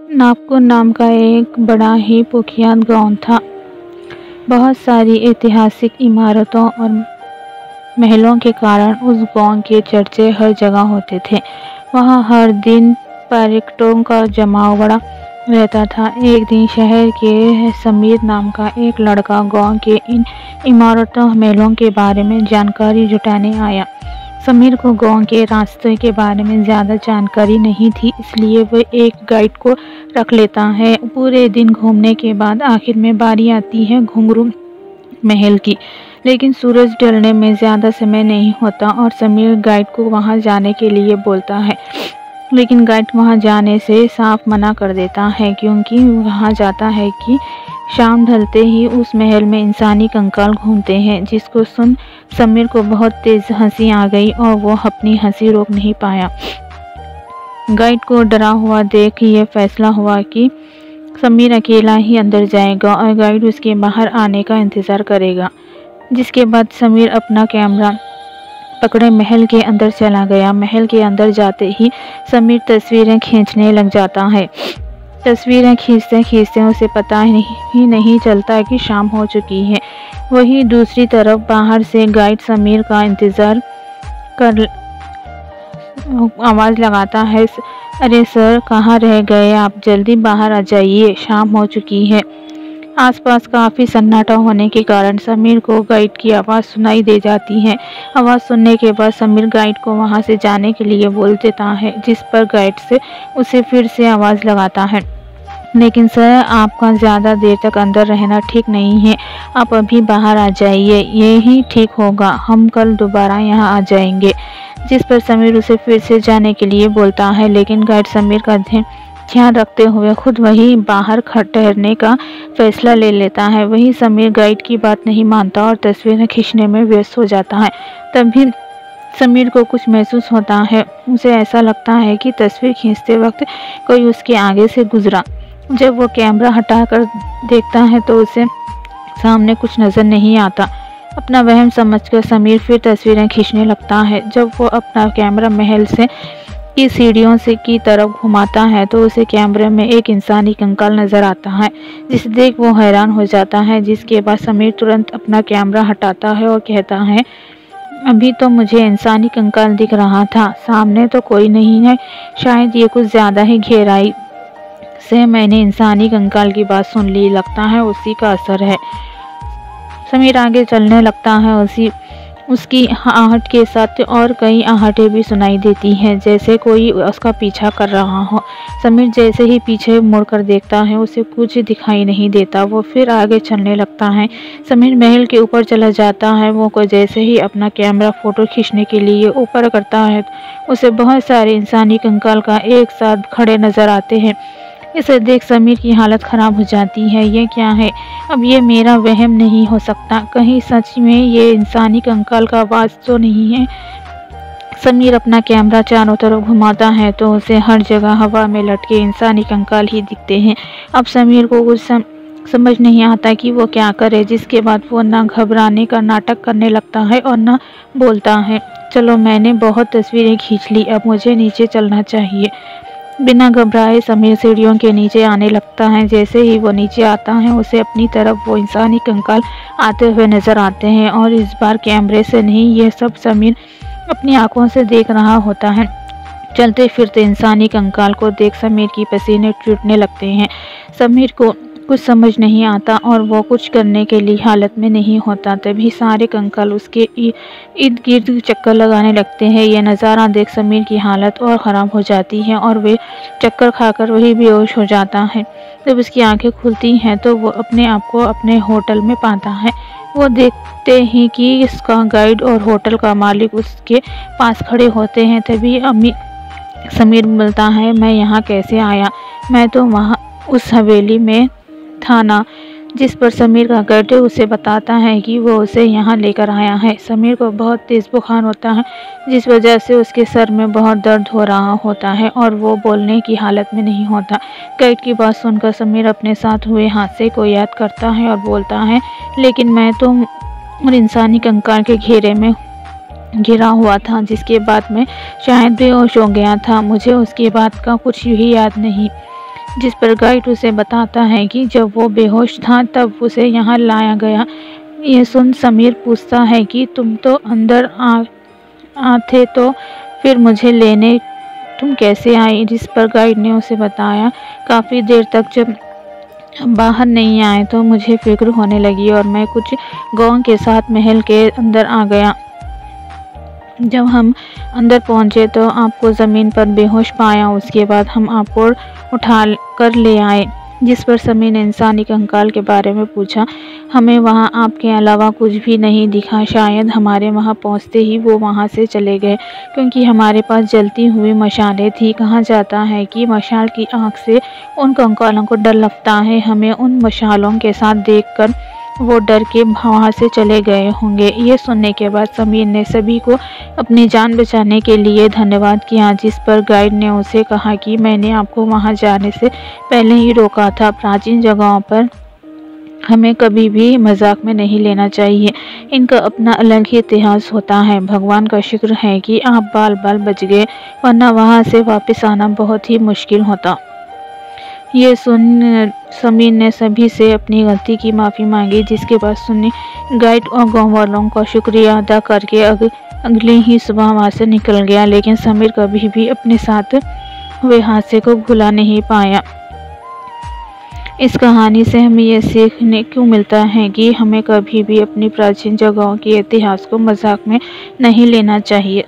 नागपुर नाम का एक बड़ा ही कुख्यात गांव था। बहुत सारी ऐतिहासिक इमारतों और महलों के कारण उस गांव के चर्चे हर जगह होते थे। वहाँ हर दिन पर्यटकों का जमाव बड़ा रहता था। एक दिन शहर के समीर नाम का एक लड़का गांव के इन इमारतों महलों के बारे में जानकारी जुटाने आया। समीर को गांव के रास्ते के बारे में ज़्यादा जानकारी नहीं थी, इसलिए वह एक गाइड को रख लेता है। पूरे दिन घूमने के बाद आखिर में बारी आती है घुंघरू महल की, लेकिन सूरज ढलने में ज़्यादा समय नहीं होता और समीर गाइड को वहां जाने के लिए बोलता है, लेकिन गाइड वहां जाने से साफ मना कर देता है, क्योंकि वहां जाता है कि शाम ढलते ही उस महल में इंसानी कंकाल घूमते हैं। जिसको सुन समीर को बहुत तेज हंसी आ गई और वो अपनी हंसी रोक नहीं पाया। गाइड को डरा हुआ देख ये फैसला हुआ कि समीर अकेला ही अंदर जाएगा और गाइड उसके बाहर आने का इंतज़ार करेगा। जिसके बाद समीर अपना कैमरा पकड़े महल के अंदर चला गया। महल के अंदर जाते ही समीर तस्वीरें खींचने लग जाता है। तस्वीरें खींचते खींचते उसे पता ही नहीं चलता कि शाम हो चुकी है। वहीं दूसरी तरफ बाहर से गाइड समीर का इंतज़ार कर आवाज़ लगाता है, अरे सर, कहाँ रह गए आप? जल्दी बाहर आ जाइए, शाम हो चुकी है। आसपास काफ़ी सन्नाटा होने के कारण समीर को गाइड की आवाज़ सुनाई दे जाती है। आवाज़ सुनने के बाद समीर गाइड को वहां से जाने के लिए बोल देता है, जिस पर गाइड से उसे फिर से आवाज़ लगाता है, लेकिन सर, आपका ज़्यादा देर तक अंदर रहना ठीक नहीं है, आप अभी बाहर आ जाइए, यही ठीक होगा, हम कल दोबारा यहाँ आ जाएंगे। जिस पर समीर उसे फिर से जाने के लिए बोलता है, लेकिन गाइड समीर का ध्यान रखते हुए खुद वही बाहर ठहरने का फैसला ले लेता है। वहीं समीर गाइड की बात नहीं मानता और तस्वीरें खींचने में व्यस्त हो जाता है। तभी समीर को कुछ महसूस होता है। उसे ऐसा लगता है कि तस्वीर खींचते वक्त कोई उसके आगे से गुजरा। जब वो कैमरा हटाकर देखता है तो उसे सामने कुछ नज़र नहीं आता। अपना वहम समझकर समीर फिर तस्वीरें खींचने लगता है। जब वो अपना कैमरा महल से की सीढ़ियों से की तरफ घुमाता है तो उसे कैमरे में एक इंसानी कंकाल नजर आता है, जिसे देख वो हैरान हो जाता है। जिसके बाद समीर तुरंत अपना कैमरा हटाता है और कहता है, अभी तो मुझे इंसानी कंकाल दिख रहा था, सामने तो कोई नहीं है, शायद ये कुछ ज़्यादा ही गहराई से मैंने इंसानी कंकाल की बात सुन ली, लगता है उसी का असर है। समीर आगे चलने लगता है। उसकी आहट के साथ और कई आहटें भी सुनाई देती हैं, जैसे कोई उसका पीछा कर रहा हो। समीर जैसे ही पीछे मुड़कर देखता है उसे कुछ दिखाई नहीं देता। वो फिर आगे चलने लगता है। समीर महल के ऊपर चला जाता है। वो को जैसे ही अपना कैमरा फ़ोटो खींचने के लिए ऊपर करता है उसे बहुत सारे इंसानी कंकाल का एक साथ खड़े नज़र आते हैं। इसे देख समीर की हालत ख़राब हो जाती है। ये क्या है? अब ये मेरा वहम नहीं हो सकता, कहीं सच में ये इंसानी कंकाल का आवाज़ तो नहीं है। समीर अपना कैमरा चारों तरफ घुमाता है तो उसे हर जगह हवा में लटके इंसानी कंकाल ही दिखते हैं। अब समीर को कुछ समझ नहीं आता कि वो क्या करे। जिसके बाद वो ना घबराने का नाटक करने लगता है और ना बोलता है, चलो मैंने बहुत तस्वीरें खींच ली, अब मुझे नीचे चलना चाहिए। बिना घबराए समीर सीढ़ियों के नीचे आने लगता है। जैसे ही वो नीचे आता है उसे अपनी तरफ वो इंसानी कंकाल आते हुए नज़र आते हैं, और इस बार कैमरे से नहीं, ये सब समीर अपनी आंखों से देख रहा होता है। चलते फिरते इंसानी कंकाल को देख समीर की पसीने छूटने लगते हैं। समीर को कुछ समझ नहीं आता और वो कुछ करने के लिए हालत में नहीं होता। तभी सारे कंकाल उसके इर्द गिर्द चक्कर लगाने लगते हैं। यह नज़ारा देख समीर की हालत और ख़राब हो जाती है और वे चक्कर खाकर वही बेहोश हो जाता है। जब उसकी आंखें खुलती हैं तो वो अपने आप को अपने होटल में पाता है। वो देखते ही कि इसका गाइड और होटल का मालिक उसके पास खड़े होते हैं। तभी समीर बोलता है, मैं यहाँ कैसे आया? मैं तो वहाँ उस हवेली में था ना। जिस पर समीर का गाइड उसे बताता है कि वो उसे यहाँ लेकर आया है। समीर को बहुत तेज़ बुखार होता है, जिस वजह से उसके सर में बहुत दर्द हो रहा होता है और वो बोलने की हालत में नहीं होता। गाइड की बात सुनकर समीर अपने साथ हुए हादसे को याद करता है और बोलता है, लेकिन मैं तो इंसानी कंकाल के घेरे में घिरा हुआ था, जिसके बाद मैं शायद बेहोश हो गया था। मुझे उसके बाद का कुछ ही याद नहीं। जिस पर गाइड उसे बताता है कि जब वो बेहोश था तब उसे यहाँ लाया गया। ये सुन समीर पूछता है कि तुम तो अंदर थे तो फिर मुझे लेने तुम कैसे आई? जिस पर गाइड ने उसे बताया, काफ़ी देर तक जब बाहर नहीं आए तो मुझे फिक्र होने लगी और मैं कुछ गांव के साथ महल के अंदर आ गया। जब हम अंदर पहुंचे तो आपको ज़मीन पर बेहोश पाया। उसके बाद हम आपको उठा कर ले आए। जिस पर समीर ने इंसानी कंकाल के बारे में पूछा। हमें वहां आपके अलावा कुछ भी नहीं दिखा। शायद हमारे वहां पहुंचते ही वो वहां से चले गए, क्योंकि हमारे पास जलती हुई मशालें थी। कहा जाता है कि मशाल की आंख से उन कंकालों को डर लगता है। हमें उन मशालों के साथ देखकर वो डर के वहाँ से चले गए होंगे। ये सुनने के बाद समीर ने सभी को अपनी जान बचाने के लिए धन्यवाद किया। जिस पर गाइड ने उसे कहा कि मैंने आपको वहाँ जाने से पहले ही रोका था। प्राचीन जगहों पर हमें कभी भी मजाक में नहीं लेना चाहिए। इनका अपना अलग ही इतिहास होता है। भगवान का शुक्र है कि आप बाल बाल बच गए, वरना वहाँ से वापस आना बहुत ही मुश्किल होता। ये सुन समीर ने सभी से अपनी गलती की माफ़ी मांगी। जिसके बाद सुनी गाइड और गाँव वालों का शुक्रिया अदा करके अगले ही सुबह वहाँ से निकल गया। लेकिन समीर कभी भी अपने साथ हुए हादसे को भुला नहीं पाया। इस कहानी से हमें यह सीखने क्यों मिलता है कि हमें कभी भी अपनी प्राचीन जगहों के इतिहास को मजाक में नहीं लेना चाहिए।